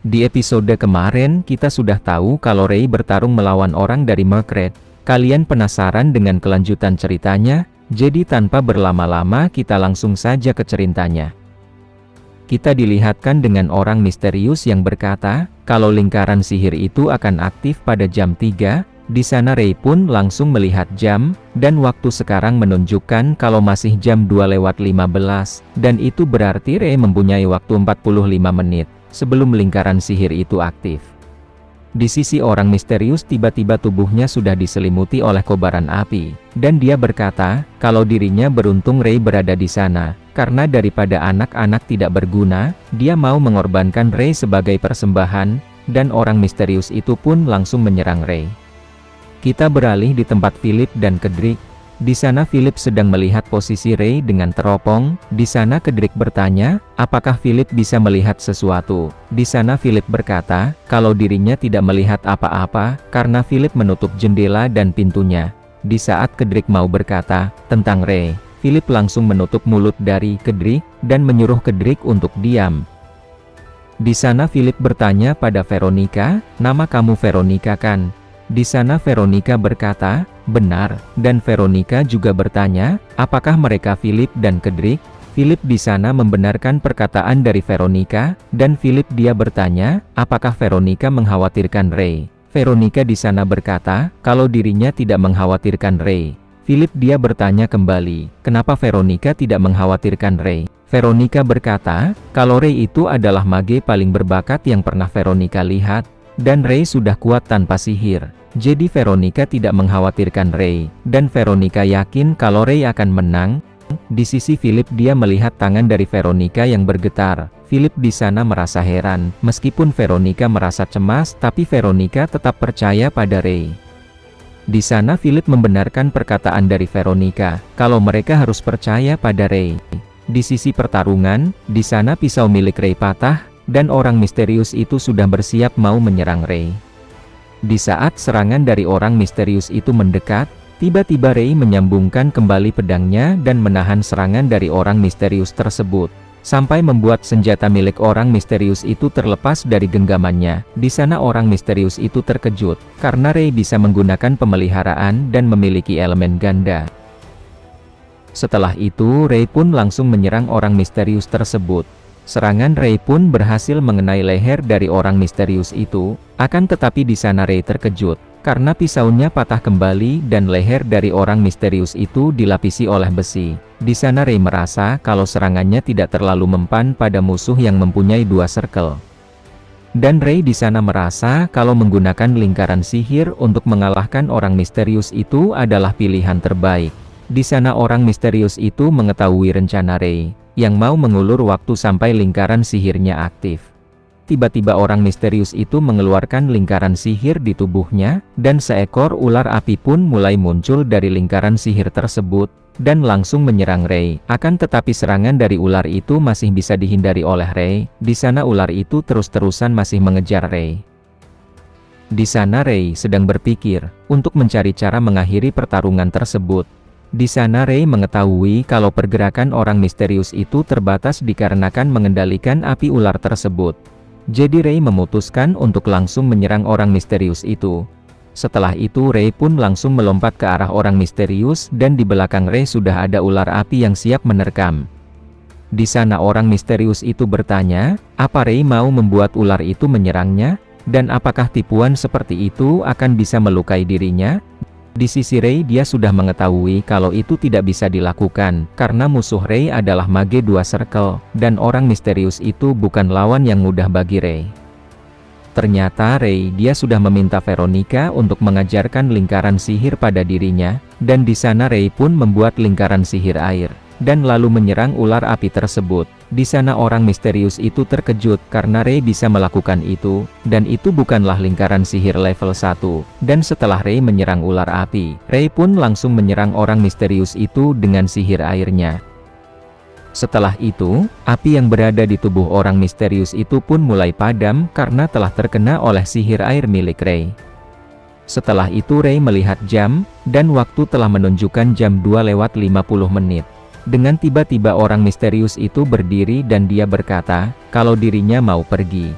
Di episode kemarin kita sudah tahu kalau Rey bertarung melawan orang dari Mercred. Kalian penasaran dengan kelanjutan ceritanya? Jadi tanpa berlama-lama kita langsung saja ke ceritanya. Kita dilihatkan dengan orang misterius yang berkata, kalau lingkaran sihir itu akan aktif pada jam 3, di sana Rey pun langsung melihat jam, dan waktu sekarang menunjukkan kalau masih jam 2:15, dan itu berarti Rey mempunyai waktu 45 menit. Sebelum lingkaran sihir itu aktif. Di sisi orang misterius tiba-tiba tubuhnya sudah diselimuti oleh kobaran api, dan dia berkata, kalau dirinya beruntung Rey berada di sana, karena daripada anak-anak tidak berguna, dia mau mengorbankan Rey sebagai persembahan, dan orang misterius itu pun langsung menyerang Rey. Kita beralih di tempat Philip dan Kedrick. Di sana Philip sedang melihat posisi Rey dengan teropong. Di sana Kedrick bertanya, apakah Philip bisa melihat sesuatu? Di sana Philip berkata, kalau dirinya tidak melihat apa-apa, karena Philip menutup jendela dan pintunya. Di saat Kedrick mau berkata tentang Rey, Philip langsung menutup mulut dari Kedrick, dan menyuruh Kedrick untuk diam. Di sana Philip bertanya pada Veronica, nama kamu Veronica kan? Di sana Veronica berkata, benar, dan Veronica juga bertanya, apakah mereka Philip dan Kedrick? Philip di sana membenarkan perkataan dari Veronica, dan Philip dia bertanya, apakah Veronica mengkhawatirkan Rey? Veronica di sana berkata, kalau dirinya tidak mengkhawatirkan Rey. Philip dia bertanya kembali, kenapa Veronica tidak mengkhawatirkan Rey? Veronica berkata, kalau Rey itu adalah mage paling berbakat yang pernah Veronica lihat. Dan Rey sudah kuat tanpa sihir. Jadi Veronica tidak mengkhawatirkan Rey, dan Veronica yakin kalau Rey akan menang. Di sisi Philip dia melihat tangan dari Veronica yang bergetar. Philip di sana merasa heran, meskipun Veronica merasa cemas, tapi Veronica tetap percaya pada Rey. Di sana Philip membenarkan perkataan dari Veronica, kalau mereka harus percaya pada Rey. Di sisi pertarungan, di sana pisau milik Rey patah, dan orang misterius itu sudah bersiap mau menyerang Rey. Di saat serangan dari orang misterius itu mendekat, tiba-tiba Rey menyambungkan kembali pedangnya dan menahan serangan dari orang misterius tersebut, sampai membuat senjata milik orang misterius itu terlepas dari genggamannya. Di sana orang misterius itu terkejut, karena Rey bisa menggunakan pemeliharaan dan memiliki elemen ganda. Setelah itu Rey pun langsung menyerang orang misterius tersebut. Serangan Rey pun berhasil mengenai leher dari orang misterius itu, akan tetapi di sana Rey terkejut, karena pisaunya patah kembali dan leher dari orang misterius itu dilapisi oleh besi. Di sana Rey merasa kalau serangannya tidak terlalu mempan pada musuh yang mempunyai 2 circle. Dan Rey di sana merasa kalau menggunakan lingkaran sihir untuk mengalahkan orang misterius itu adalah pilihan terbaik. Di sana orang misterius itu mengetahui rencana Rey, yang mau mengulur waktu sampai lingkaran sihirnya aktif. Tiba-tiba orang misterius itu mengeluarkan lingkaran sihir di tubuhnya, dan seekor ular api pun mulai muncul dari lingkaran sihir tersebut, dan langsung menyerang Rey. Akan tetapi serangan dari ular itu masih bisa dihindari oleh Rey. Di sana ular itu terus-terusan masih mengejar Rey. Di sana Rey sedang berpikir untuk mencari cara mengakhiri pertarungan tersebut. Di sana Rey mengetahui kalau pergerakan orang misterius itu terbatas dikarenakan mengendalikan api ular tersebut. Jadi Rey memutuskan untuk langsung menyerang orang misterius itu. Setelah itu Rey pun langsung melompat ke arah orang misterius, dan di belakang Rey sudah ada ular api yang siap menerkam. Di sana orang misterius itu bertanya, apa Rey mau membuat ular itu menyerangnya? Dan apakah tipuan seperti itu akan bisa melukai dirinya? Di sisi Rey dia sudah mengetahui kalau itu tidak bisa dilakukan, karena musuh Rey adalah mage 2 circle, dan orang misterius itu bukan lawan yang mudah bagi Rey. Ternyata Rey dia sudah meminta Veronica untuk mengajarkan lingkaran sihir pada dirinya, dan di sana Rey pun membuat lingkaran sihir air, dan lalu menyerang ular api tersebut. Di sana orang misterius itu terkejut karena Rey bisa melakukan itu, dan itu bukanlah lingkaran sihir level 1. Dan setelah Rey menyerang ular api, Rey pun langsung menyerang orang misterius itu dengan sihir airnya. Setelah itu, api yang berada di tubuh orang misterius itu pun mulai padam karena telah terkena oleh sihir air milik Rey. Setelah itu Rey melihat jam, dan waktu telah menunjukkan jam 2:50. Dengan tiba-tiba orang misterius itu berdiri dan dia berkata, kalau dirinya mau pergi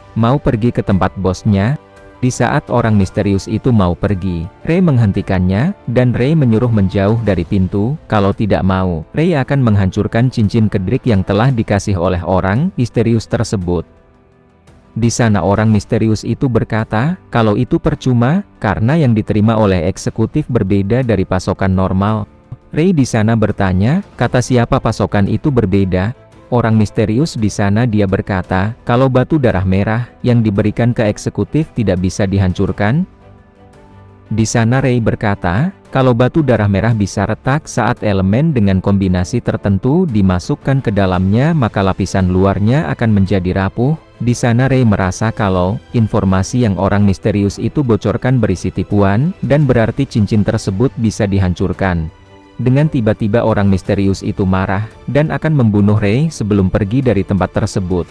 ke tempat bosnya. Di saat orang misterius itu mau pergi, Ray menghentikannya, dan Ray menyuruh menjauh dari pintu. Kalau tidak mau, Ray akan menghancurkan cincin kedrik yang telah dikasih oleh orang misterius tersebut. Di sana orang misterius itu berkata, kalau itu percuma, karena yang diterima oleh eksekutif berbeda dari pasokan normal. Ray di sana bertanya, kata siapa pasokan itu berbeda? Orang misterius di sana dia berkata, kalau batu darah merah yang diberikan ke eksekutif tidak bisa dihancurkan. Di sana Ray berkata, kalau batu darah merah bisa retak saat elemen dengan kombinasi tertentu dimasukkan ke dalamnya maka lapisan luarnya akan menjadi rapuh. Di sana Ray merasa kalau informasi yang orang misterius itu bocorkan berisi tipuan, dan berarti cincin tersebut bisa dihancurkan. Dengan tiba-tiba orang misterius itu marah, dan akan membunuh Ray sebelum pergi dari tempat tersebut.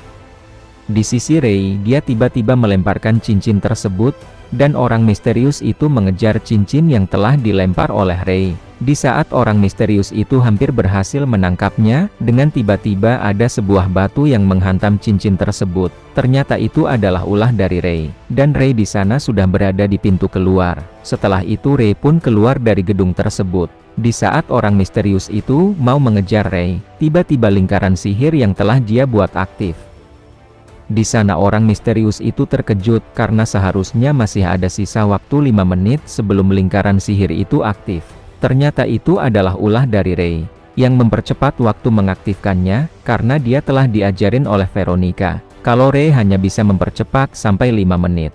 Di sisi Ray, dia tiba-tiba melemparkan cincin tersebut, dan orang misterius itu mengejar cincin yang telah dilempar oleh Ray. Di saat orang misterius itu hampir berhasil menangkapnya, dengan tiba-tiba ada sebuah batu yang menghantam cincin tersebut. Ternyata itu adalah ulah dari Ray, dan Ray di sana sudah berada di pintu keluar. Setelah itu Ray pun keluar dari gedung tersebut. Di saat orang misterius itu mau mengejar Ray, tiba-tiba lingkaran sihir yang telah dia buat aktif. Di sana orang misterius itu terkejut karena seharusnya masih ada sisa waktu 5 menit sebelum lingkaran sihir itu aktif. Ternyata itu adalah ulah dari Ray, yang mempercepat waktu mengaktifkannya, karena dia telah diajarin oleh Veronica, kalau Ray hanya bisa mempercepat sampai 5 menit.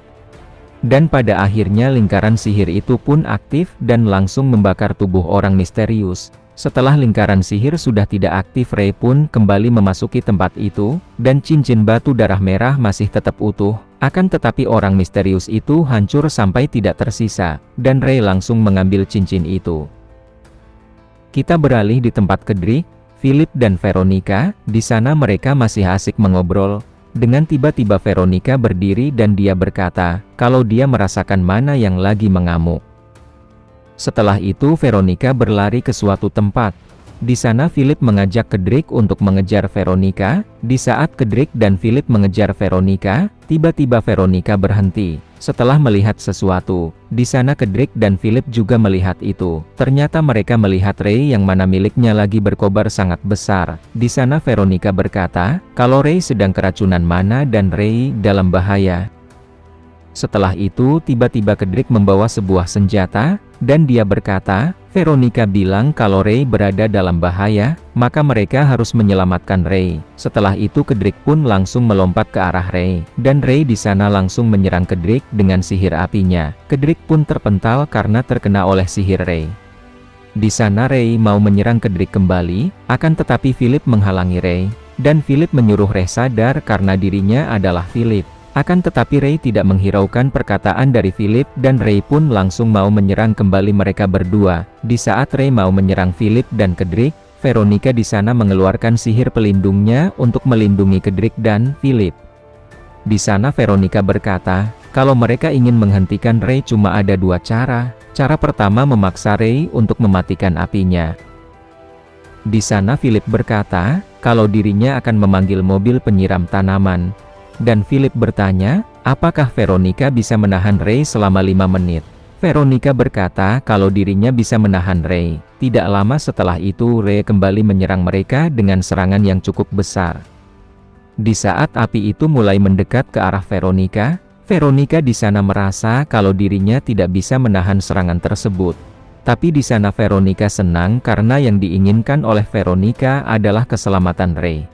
Dan pada akhirnya lingkaran sihir itu pun aktif dan langsung membakar tubuh orang misterius. Setelah lingkaran sihir sudah tidak aktif, Ray pun kembali memasuki tempat itu, dan cincin batu darah merah masih tetap utuh. Akan tetapi orang misterius itu hancur sampai tidak tersisa, dan Ray langsung mengambil cincin itu. Kita beralih di tempat kedrik, Philip dan Veronica. Di sana mereka masih asik mengobrol. Dengan tiba-tiba Veronica berdiri dan dia berkata, kalau dia merasakan mana yang lagi mengamuk. Setelah itu Veronica berlari ke suatu tempat. Di sana Philip mengajak Kedrik untuk mengejar Veronica. Di saat Kedrik dan Philip mengejar Veronica, tiba-tiba Veronica berhenti. Setelah melihat sesuatu, di sana Kedrik dan Philip juga melihat itu. Ternyata mereka melihat Ray yang mana miliknya lagi berkobar sangat besar. Di sana Veronica berkata, kalau Ray sedang keracunan mana dan Ray dalam bahaya. Setelah itu tiba-tiba Kedrik membawa sebuah senjata, dan dia berkata, Veronica bilang kalau Ray berada dalam bahaya, maka mereka harus menyelamatkan Ray. Setelah itu Kedrik pun langsung melompat ke arah Ray, dan Ray di sana langsung menyerang Kedrik dengan sihir apinya. Kedrik pun terpental karena terkena oleh sihir Ray. Di sana Ray mau menyerang Kedrik kembali, akan tetapi Philip menghalangi Ray, dan Philip menyuruh Ray sadar karena dirinya adalah Philip. Akan tetapi Ray tidak menghiraukan perkataan dari Philip dan Ray pun langsung mau menyerang kembali mereka berdua. Di saat Ray mau menyerang Philip dan Kedrik, Veronica di sana mengeluarkan sihir pelindungnya untuk melindungi Kedrik dan Philip. Di sana Veronica berkata, kalau mereka ingin menghentikan Ray cuma ada dua cara. Cara pertama memaksa Ray untuk mematikan apinya. Di sana Philip berkata, kalau dirinya akan memanggil mobil penyiram tanaman. Dan Philip bertanya, apakah Veronica bisa menahan Ray selama 5 menit? Veronica berkata kalau dirinya bisa menahan Ray. Tidak lama setelah itu Ray kembali menyerang mereka dengan serangan yang cukup besar. Di saat api itu mulai mendekat ke arah Veronica, Veronica di sana merasa kalau dirinya tidak bisa menahan serangan tersebut. Tapi di sana Veronica senang karena yang diinginkan oleh Veronica adalah keselamatan Ray.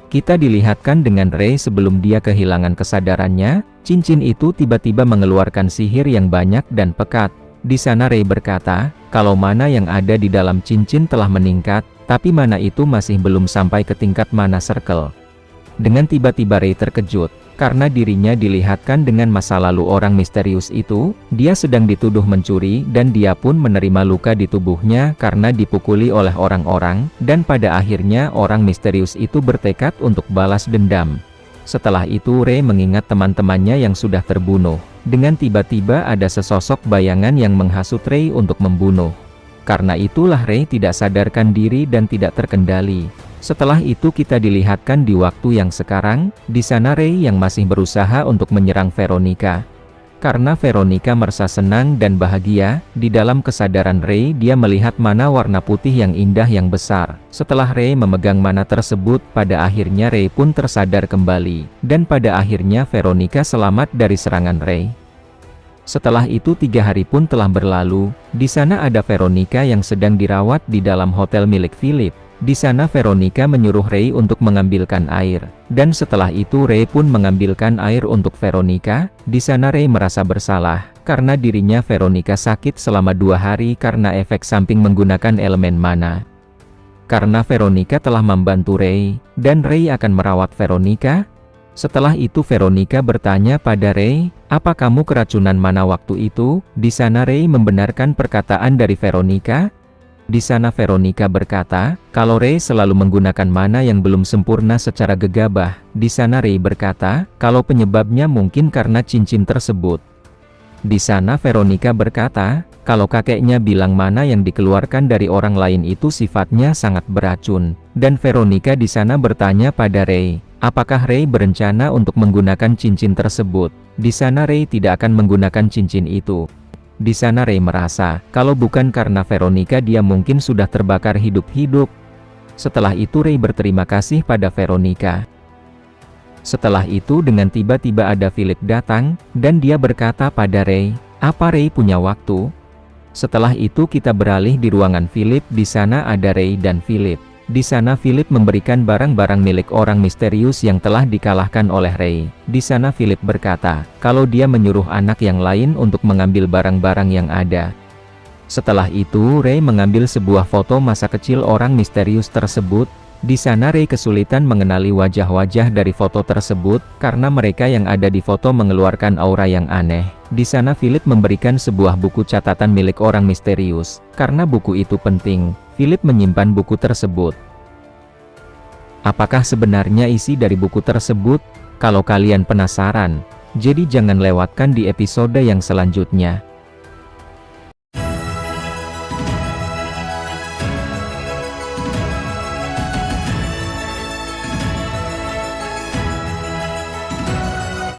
Kita dilihatkan dengan Ray sebelum dia kehilangan kesadarannya, cincin itu tiba-tiba mengeluarkan sihir yang banyak dan pekat. Di sana Ray berkata, kalau mana yang ada di dalam cincin telah meningkat, tapi mana itu masih belum sampai ke tingkat mana circle. Dengan tiba-tiba Ray terkejut, karena dirinya dilihatkan dengan masa lalu orang misterius itu. Dia sedang dituduh mencuri dan dia pun menerima luka di tubuhnya karena dipukuli oleh orang-orang, dan pada akhirnya orang misterius itu bertekad untuk balas dendam. Setelah itu Ray mengingat teman-temannya yang sudah terbunuh. Dengan tiba-tiba ada sesosok bayangan yang menghasut Ray untuk membunuh. Karena itulah Ray tidak sadarkan diri dan tidak terkendali. Setelah itu kita dilihatkan di waktu yang sekarang, di sana Ray yang masih berusaha untuk menyerang Veronica. Karena Veronica merasa senang dan bahagia, di dalam kesadaran Ray dia melihat mana warna putih yang indah yang besar. Setelah Ray memegang mana tersebut, pada akhirnya Ray pun tersadar kembali. Dan pada akhirnya Veronica selamat dari serangan Ray. Setelah itu 3 hari pun telah berlalu, di sana ada Veronica yang sedang dirawat di dalam hotel milik Philip. Di sana Veronica menyuruh Ray untuk mengambilkan air. Dan setelah itu Ray pun mengambilkan air untuk Veronica. Di sana Ray merasa bersalah, karena dirinya Veronica sakit selama 2 hari karena efek samping menggunakan elemen mana. Karena Veronica telah membantu Ray, dan Ray akan merawat Veronica. Setelah itu Veronica bertanya pada Ray, "Apa kamu keracunan mana waktu itu?" Di sana Ray membenarkan perkataan dari Veronica. Di sana Veronica berkata, kalau Ray selalu menggunakan mana yang belum sempurna secara gegabah. Di sana Ray berkata, kalau penyebabnya mungkin karena cincin tersebut. Di sana Veronica berkata, kalau kakeknya bilang mana yang dikeluarkan dari orang lain itu sifatnya sangat beracun. Dan Veronica di sana bertanya pada Ray, apakah Ray berencana untuk menggunakan cincin tersebut? Di sana Ray tidak akan menggunakan cincin itu. Di sana Ray merasa, kalau bukan karena Veronica dia mungkin sudah terbakar hidup-hidup. Setelah itu Ray berterima kasih pada Veronica. Setelah itu dengan tiba-tiba ada Philip datang, dan dia berkata pada Ray, apa Ray punya waktu? Setelah itu kita beralih di ruangan Philip, di sana ada Ray dan Philip. Di sana Philip memberikan barang-barang milik orang misterius yang telah dikalahkan oleh Ray. Di sana Philip berkata, kalau dia menyuruh anak yang lain untuk mengambil barang-barang yang ada. Setelah itu Ray mengambil sebuah foto masa kecil orang misterius tersebut. Di sana Ray kesulitan mengenali wajah-wajah dari foto tersebut, karena mereka yang ada di foto mengeluarkan aura yang aneh. Di sana Philip memberikan sebuah buku catatan milik orang misterius. Karena buku itu penting, Philip menyimpan buku tersebut. Apakah sebenarnya isi dari buku tersebut? Kalau kalian penasaran, jadi jangan lewatkan di episode yang selanjutnya.